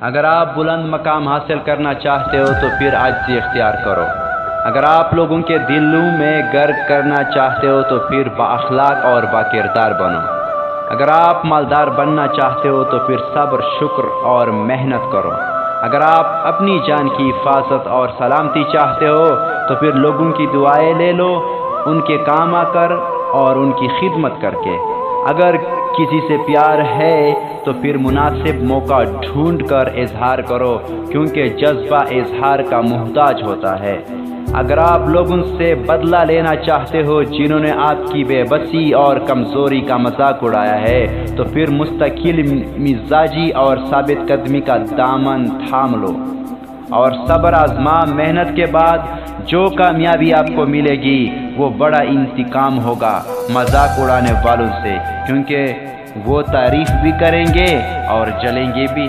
اگر آپ بلند مقام حاصل کرنا چاہتے ہو تو پھر عاجزی اختیار کرو۔ اگر آپ لوگوں کے دلوں میں گر کرنا چاہتے ہو تو پھر بااخلاق اور باکردار بنو۔ اگر آپ مالدار بننا چاہتے ہو تو پھر صبر، شکر اور محنت کرو۔ اگر آپ اپنی جان کی حفاظت اور سلامتی چاہتے ہو تو پھر لوگوں کی دعائیں لے لو، ان کے کام آ کر اور ان کی خدمت کر کے۔ اگر کسی سے پیار ہے تو پھر مناسب موقع ڈھونڈ کر اظہار کرو، کیونکہ جذبہ اظہار کا محتاج ہوتا ہے۔ اگر آپ لوگوں سے بدلہ لینا چاہتے ہو جنہوں نے آپ کی بے بسی اور کمزوری کا مذاق اڑایا ہے تو پھر مستقل مزاجی اور ثابت قدمی کا دامن تھام لو اور صبر آزما۔ محنت کے بعد جو کامیابی آپ کو ملے گی وہ بڑا انتقام ہوگا مذاق اڑانے والوں سے، کیونکہ وہ تعریف بھی کریں گے اور جلیں گے بھی۔